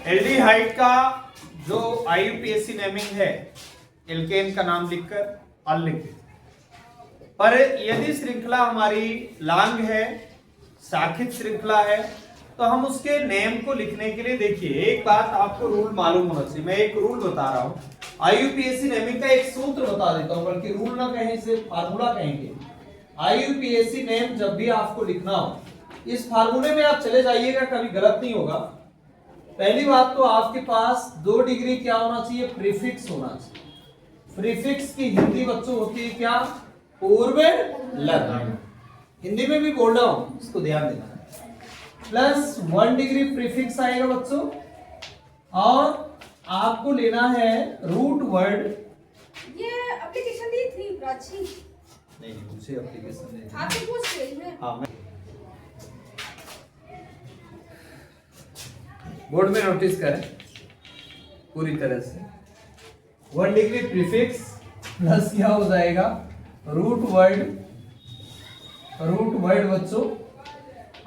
Aldehyde का जो IUPAC naming है, एल्केन का नाम लिखकर अल लिखे, पर यदि श्रृंखला हमारी लांग है, शाखित श्रृंखला है, तो हम उसके नेम को लिखने के लिए देखिए एक बात आपको रूल मालूम होना चाहिए। मैं एक रूल बता रहा हूँ, IUPAC नेमिंग का एक सूत्र बता देता हूँ, बल्कि रूल ना कहें, इसे फार्मूला कहेंगे। IUPAC नेम जब भी आपको लिखना हो, इस फार्मूले में आप चले जाइएगा, कभी गलत नहीं होगा। पहली बात तो आपके पास 2 डिग्री क्या होना चाहिए, प्रीफिक्स होना चाहिए। प्रीफिक्स की हिंदी बच्चों होती है क्या, पूर्व लग्न। हिंदी में भी बोल रहा हूं, इसको ध्यान देना। प्लस 1 डिग्री प्रीफिक्स आएगा बच्चों, और आपको लेना है रूट वर्ड। ये एप्लीकेशन दी थी प्राची? नहीं, मुझे एप्लीकेशन नहीं। आपसे पूछ रही मैं। हाँ, मैं बोर्ड में नोटिस करें पूरी तरह से। 1 डिग्री प्रीफिक्स प्लस क्या हो जाएगा, रूट वर्ड बच्चों,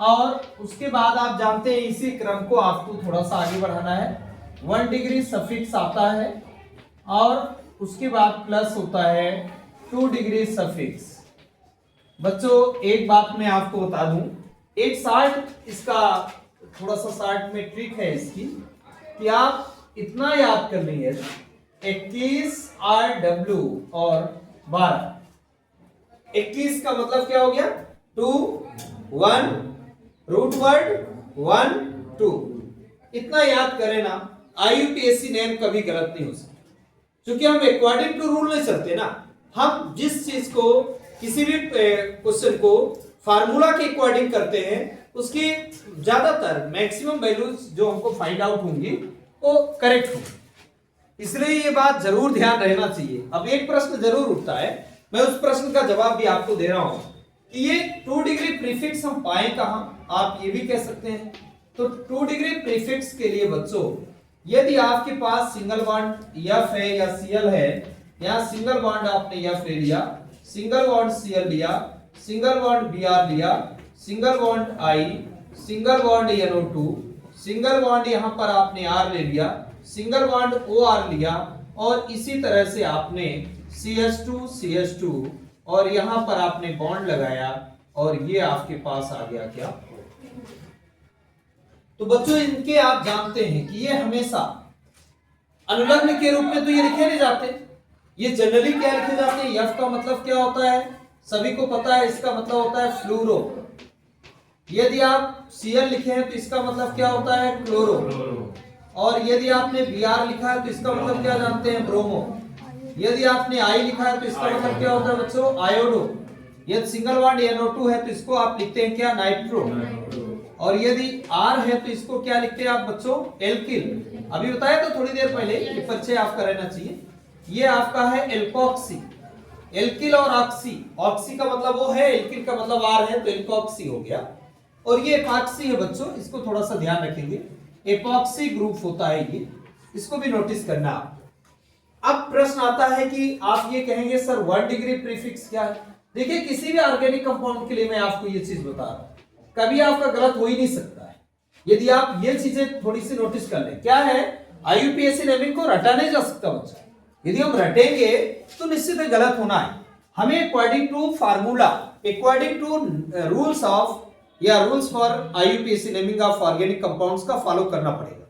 और उसके बाद आप जानते हैं इसी क्रम को आपको थोड़ा सा आगे बढ़ाना है। 1 डिग्री सफिक्स आता है, और उसके बाद प्लस होता है 2 डिग्री सफिक्स। बच्चों एक बात मैं आपको बता दूं, एक शार्ट इसका थोड़ा सा शार्ट में ट्रिक है इसकी, कि आप इतना याद कर लीजिए, 21 RW और 12। 21 का मतलब क्या हो गया, 2 1 रूट वर्ड 1 2, इतना याद करें ना, IUPAC नेम कभी गलत नहीं हो सकता, क्योंकि हम अकॉर्डिंग टू रूल नहीं चलते ना। हम जिस चीज को, किसी भी क्वेश्चन को फार्मूला के अकॉर्डिंग करते हैं, उसकी ज्यादातर मैक्सिमम वैल्यूज जो हमको फाइंड आउट होंगी वो करेक्ट होंगी। इसलिए ये बात जरूर ध्यान रहना चाहिए। अब एक प्रश्न जरूर उठता है, मैं उस प्रश्न का जवाब भी आपको दे रहा हूं कि ये 2 डिग्री प्रीफिक्स हम पाए कहां, आप ये भी कह सकते हैं। तो 2 डिग्री प्रीफिक्स के लिए बच्चों, यदि आपके पास सिंगल बॉन्ड F है या Cl है, यहां सिंगल बॉन्ड आपने F ले लिया, सिंगल बॉन्ड Cl लिया, सिंगल बॉन्ड Br लिया, single bond I, single bond NO2, single bond यहां पर आपने R ले लिया, सिंगल बॉन्ड OR लिया, और इसी तरह से आपने CH2 और यहां पर आपने बॉन्ड लगाया, और ये आपके पास आ गया क्या। तो बच्चों इनके आप जानते हैं कि ये हमेशा अनुलग्न के रूप में तो ये लिखे नहीं जाते, ये जनरली क्या लिखे जाते हैं, F का मतलब क्या होता है, सभी को पता है, इसका मतलब होता है फ्लूरो। यदि आप Cl लिखे हैं तो इसका मतलब क्या होता है, क्लोरो। और यदि आपने Br लिखा है तो इसका मतलब क्या जानते हैं, ब्रोमो। यदि आपने I लिखा है तो इसका मतलब क्या होता है बच्चों, आयोडो। यदि सिंगल बॉन्ड NO2 है तो इसको आप लिखते हैं क्या, नाइट्रो। और यदि R है तो इसको क्या लिखते हैं आप बच्चों, एल्किल। अभी बताया तो थोड़ी देर पहले, ये परिचय आपका रहना चाहिए। ये आपका है एल्कोक्सी। एल्किल और ऑक्सी, ऑक्सी का मतलब वो है, एल्किल का मतलब R है, तो एल्कोक्सी हो गया। और ये एपॉक्सी है बच्चों, इसको थोड़ा सा ध्यान रखेंगे, एपॉक्सी ग्रुप होता है ये, इसको भी नोटिस करना। अब प्रश्न आता है कि आप ये कहेंगे सर 1 डिग्री प्रीफिक्स क्या है। देखिए किसी भी ऑर्गेनिक कंपाउंड के लिए मैं आपको ये चीज बता रहा हूं, कभी आपका गलत हो ही नहीं सकता है, यदि आप ये चीजें थोड़ी सी नोटिस कर लें। क्या है, IUPAC नेमिंग को रटा नहीं जा सकता बच्चों, यदि हम रटेंगे तो निश्चित गलत होना है। हमें according to formula, according to rules of या rules for IUPAC naming of organic compounds का फॉलो करना पड़ेगा।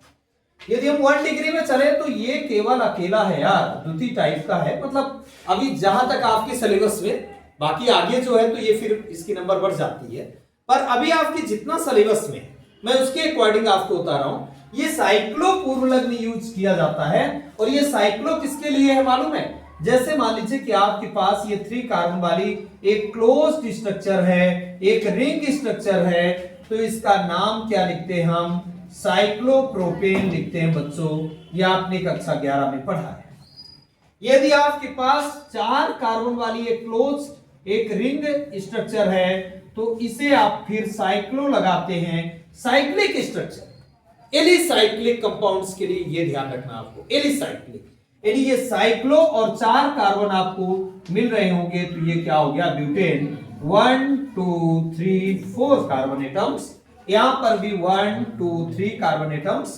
यदि हम 1 डिग्री में चले तो ये केवल अकेला है यार, द्वितीय टाइप का है, मतलब अभी जहां तक आपके सिलेबस में, बाकी आगे जो है तो ये फिर इसकी नंबर बढ़ जाती है, पर अभी आपके जितना सिलेबस में मैं उसके अकॉर्डिंग आपको बता रहा हूं। ये साइक्लो पूर्वलग्न यूज किया जाता है, और ये साइक्लो किसके लिए है मालूम है, जैसे मान लीजिए कि आपके पास ये 3 कार्बन वाली एक क्लोज्ड स्ट्रक्चर है, एक रिंग स्ट्रक्चर है, तो इसका नाम क्या लिखते हैं हम, साइक्लोप्रोपेन लिखते हैं बच्चों। ये आपने कक्षा 11 में पढ़ा है। यदि आपके पास 4 कार्बन वाली एक क्लोज्ड एक रिंग स्ट्रक्चर है, तो इसे आप फिर साइक्लो लगाते हैं, साइक्लिक स्ट्रक्चर। एलिसाइक्लिक कंपाउंड्स के लिए ये ध्यान रखना आपको, एलिसाइक्लिक, यानी ये साइक्लो और 4 कार्बन आपको मिल रहे होंगे, तो ये क्या हो गया, ब्यूटेन। 1 2 3 4 कार्बन एटम्स, यहां पर भी 1 2 3 कार्बन एटम्स,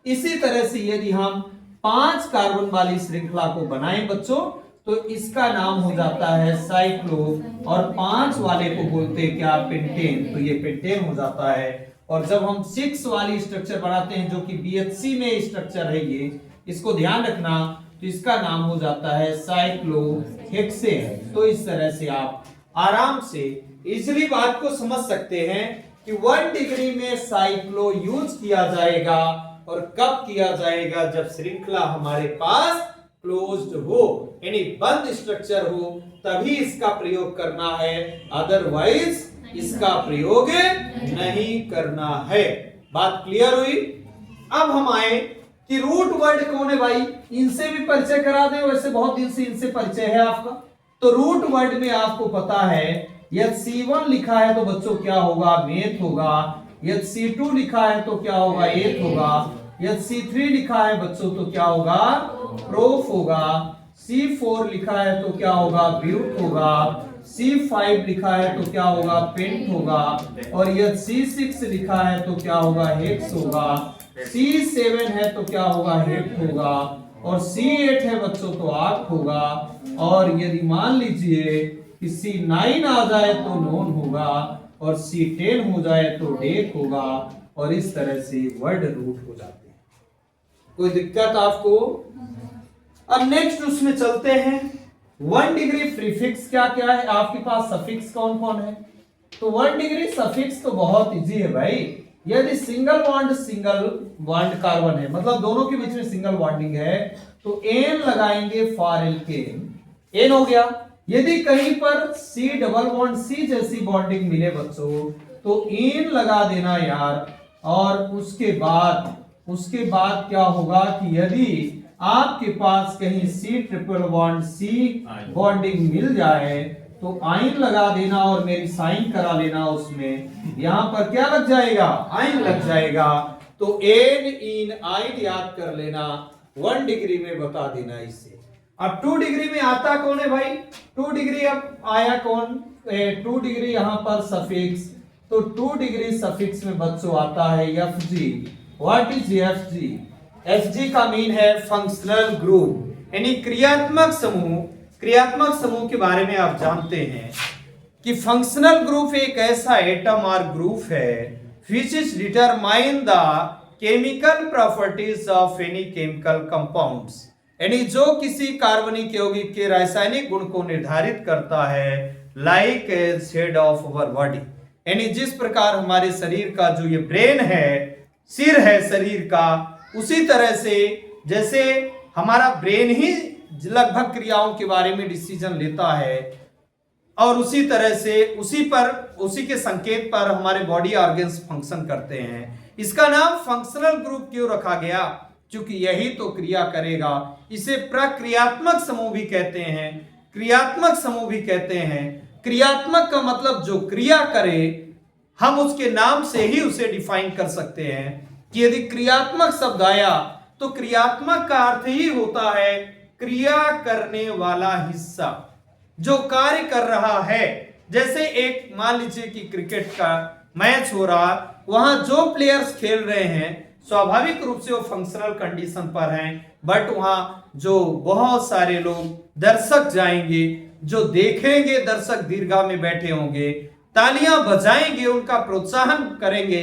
इसी तरह से यदि हम 5 कार्बन वाली श्रृंखला को बनाएं बच्चों, तो इसका नाम हो जाता है साइक्लो, और 5 वाले को बोलते हैं क्या, पेंटेन। तो ये पेंटेन हो जाता है। और जब हम 6 वाली स्ट्रक्चर बनाते हैं जो कि BHC में स्ट्रक्चर है, ये इसको ध्यान रखना, तो इसका नाम हो जाता है साइक्लोहेक्सेन। तो इस तरह से आप आराम से इजीली बात को समझ सकते हैं कि 1 डिग्री में साइक्लो यूज किया जाएगा, और कब किया जाएगा, जब श्रृंखला हमारे पास क्लोज्ड हो, यानी बंद स्ट्रक्चर हो, तभी इसका प्रयोग करना है, अदरवाइज इसका प्रयोग नहीं करना है। बात क्लियर हुई? अब हम आए कि रूट वर्ड कौन है भाई, इनसे भी परिचय करा दें, वैसे बहुत दिन से इनसे परिचय है आपका। तो रूट वर्ड में आपको पता है, यदि C1 लिखा है तो बच्चों क्या होगा, मेथ होगा। यदि C2 लिखा है तो क्या होगा, एथ होगा। यदि C3 लिखा है बच्चों तो क्या होगा, प्रोफ होगा। C4 लिखा है तो क्या होगा, ब्यूट होगा। C5 लिखा है तो क्या होगा, पेंट होगा। और यदि C6 लिखा है तो क्या होगा, हेक्स होगा। C7 है तो क्या होगा, हेक्ट होगा। और C8 है बच्चों तो आर्क होगा। और यदि मान लीजिए कि C9 आ जाए तो नोन होगा, और C10 हो जाए तो डेक होगा। और इस तरह से वर्ड रूट हो जाते हैं। कोई दिक्कत आपको? अब नेक्स्ट उसमें चलते हैं। 1 डिग्री प्रीफिक्स क्या क्या है आपके पास, सफिक्स कौन कौन है? तो 1 डिग्री सफिक्स तो बहुत इजी है भाई। यदि सिंगल बॉन्ड कार्बन है, मतलब दोनों के बीच में सिंगल बॉन्डिंग है, तो एन लगाएंगे फॉर एल्केन, एन हो गया। यदि कहीं पर सी डबल बॉन्ड सी जैसी बॉन्डिंग मिले बच्चों, तो एन लगा देना यार। और उसके बाद क्या होगा कि यदि आपके पास कहीं C triple bond C bonding मिल जाए, तो आइन लगा देना और मेरी साइन करा लेना। उसमें यहां पर क्या लग जाएगा, आइन लग जाएगा। तो एन इन आइन याद कर लेना, 1 डिग्री में बता देना इसे। अब 2 डिग्री में आता कौन है भाई, 2 डिग्री अब आया कौन, 2 डिग्री यहां पर सफिक्स। तो 2 डिग्री सफिक्स में बच्चों आता है FG। What is FG? FG का मीन है फंक्शनल ग्रुप, यानी क्रियात्मक समूह। क्रियात्मक समूह के बारे में आप जानते हैं कि फंक्शनल ग्रुप एक ऐसा एटम और ग्रुप है which is determine the chemical properties of any chemical compounds, यानी जो किसी कार्बनिक यौगिक के रासायनिक गुण को निर्धारित करता है, like as head of our body, यानी जिस प्रकार हमारे शरीर का जो ये ब्रेन है, सिर है शरीर का, उसी तरह से जैसे हमारा ब्रेन ही लगभग क्रियाओं के बारे में डिसीजन लेता है, और उसी तरह से उसी के संकेत पर हमारे बॉडी ऑर्गन्स फंक्शन करते हैं। इसका नाम फंक्शनल ग्रुप क्यों रखा गया? क्योंकि यही तो क्रिया करेगा। इसे प्रक्रियात्मक समूह भी कहते हैं, क्रियात्मक समूह भी कहते हैं। क्रियात्मक का मतलब जो क्रिया करे, हम उसके नाम से ही उसे डिफाइन कर सकते हैं कि यदि क्रियात्मक शब्द आया तो क्रियात्मक का अर्थ ही होता है क्रिया करने वाला हिस्सा, जो कार्य कर रहा है। जैसे एक मान लीजिए कि क्रिकेट का मैच हो रहा, वहां जो प्लेयर्स खेल रहे हैं स्वाभाविक रूप से वो फंक्शनल कंडीशन पर हैं, बट वहां जो बहुत सारे लोग दर्शक जाएंगे, जो देखेंगे, दर्शक दीर्घा में बैठे होंगे, तालियां बजाएंगे, उनका प्रोत्साहन करेंगे,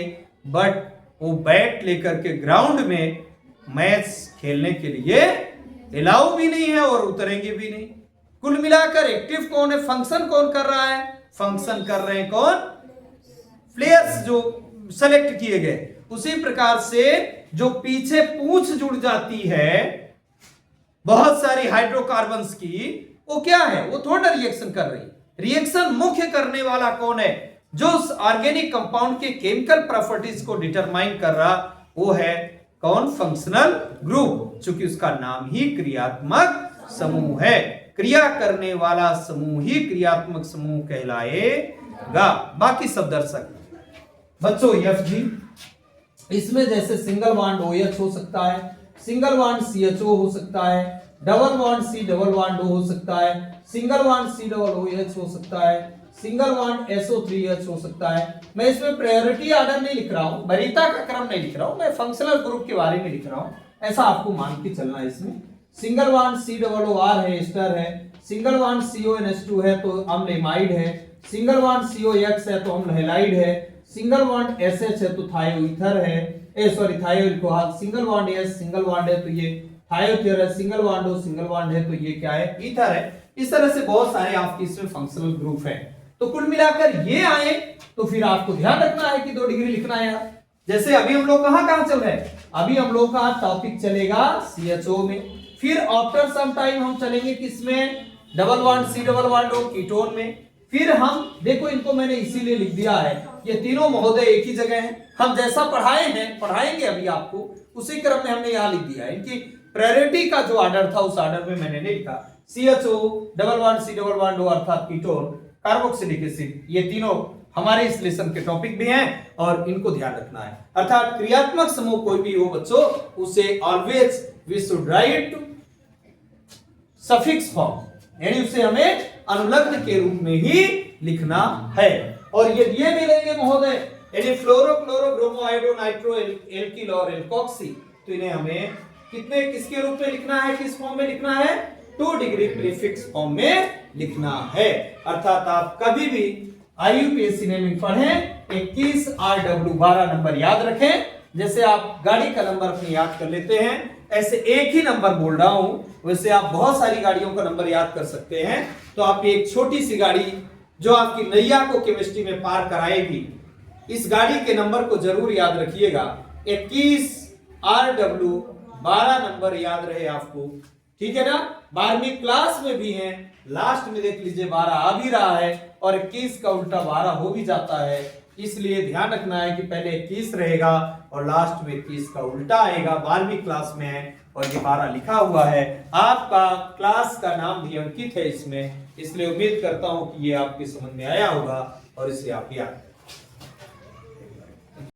बट वो बैट लेकर के ग्राउंड में मैच खेलने के लिए अलाउ भी नहीं है और उतरेंगे भी नहीं। कुल मिलाकर एक्टिव कौन है, फंक्शन कौन कर रहा है? फंक्शन कर रहे हैं कौन? प्लेयर्स जो सेलेक्ट किए गए। उसी प्रकार से जो पीछे पूंछ जुड़ जाती है बहुत सारी हाइड्रोकार्बन्स की, वो क्या है? वो थोड़ा रिएक्शन कर रही है। रिएक्शन मुख्य करने वाला कौन है? जो उस ऑर्गेनिक कंपाउंड के केमिकल प्रॉपर्टीज को डिटरमाइन कर रहा, वो है कौन? Functional group. चूंकि उसका नाम ही क्रियात्मक समूह है, क्रिया करने वाला समूह ही क्रियात्मक समूह कहलाएगा। बाकी सब दर्शक बच्चों FG, इसमें जैसे सिंगल बॉन्ड OH हो सकता है, सिंगल बॉन्ड CHO हो सकता है, double bond C double bond O हो सकता है, single bond C double OH हो सकता है, सिंगल बॉन्ड SO3H हो सकता है। मैं इसमें प्रायोरिटी ऑर्डर नहीं लिख रहा हूं, वरीयता का क्रम नहीं लिख रहा हूं, मैं फंक्शनल ग्रुप के बारे में लिख रहा हूं, ऐसा आपको मान के चलना है। इसमें सिंगल बॉन्ड COOR है, एस्टर है, सिंगल बॉन्ड CONH2 है तो अम्ल एमाइड है, सिंगल बॉन्ड COX है तो अम्ल हैलाइड है, सिंगल बॉन्ड SH है तो थायोईथर है, थायो alcohol, single bond S single bond है तो ये थायोथेर है, single bond O single bond है तो ये क्या है, ईथर है। इस तरह से बहुत सारे आपके इसमें फंक्शनल ग्रुप हैं। तो कुल मिलाकर ये आए तो फिर आपको ध्यान रखना है कि 2 डिग्री लिखना है यार। जैसे अभी हम लोग कहां चल रहे हैं, अभी हम लोग का टॉपिक चलेगा CHO में, फिर आफ्टर सम टाइम हम चलेंगे किसमें, double bond C double bond O ketone में। फिर हम देखो, इनको मैंने इसीलिए लिख दिया है, ये तीनों महोदय एक ही जगह हैं, हम जैसा पढ़ाए हैं पढ़ाएंगे अभी आपको, उसी क्रम में हमने यहाँ लिख दिया है। इनकी प्रायोरिटी का जो ऑर्डर था उस ऑर्डर में मैंने नहीं लिखा। CHO double bond C double bond O अर्थात कीटोन, कार्बोक्सिलिक एसिड, ये तीनों हमारे इस लेसन के टॉपिक भी हैं और इनको ध्यान रखना है। अर्थात क्रियात्मक समूह कोई भी हो बच्चों, उसे always we should write suffix form, यानी उसे हमें अनुलग्न के रूप में ही लिखना है। और ये मिलेंगे महोदय, यानी fluoro chloro bromo iodo nitro alkyl और एल्कोक्सी, तो इन्हें हमें किसके रूप में लिखना है, किस फॉर्म में लिखना है, 2 डिग्री प्रीफिक्स फॉर्म में लिखना है। अर्थात आप कभी भी IUPAC नेमिंग पढ़ें 21 RW 12 नंबर याद रखें। जैसे आप गाड़ी का नंबर अपनी याद कर लेते हैं, ऐसे एक ही नंबर बोल रहा हूं, वैसे आप बहुत सारी गाड़ियों का नंबर याद कर सकते हैं। तो आप एक छोटी सी गाड़ी जो आपकी नैया को केमिस्ट्री में पार कराएगी, इस गाड़ी के नंबर को जरूर याद रखिएगा, 21 RW 12 नंबर याद रहे आपको, ठीक है ना। 12वीं क्लास में भी हैं, लास्ट में देख लीजिए 12 आ भी रहा है और 21 का उल्टा 12 हो भी जाता है, इसलिए ध्यान रखना है कि पहले 21 रहेगा और लास्ट में 21 का उल्टा आएगा। 12वीं क्लास में है और ये 12 लिखा हुआ है, आपका क्लास का नाम भी अंकित है इसमें, इसलिए उम्मीद करता हूं कि ये आपके समझ में आया होगा और इसे आप याद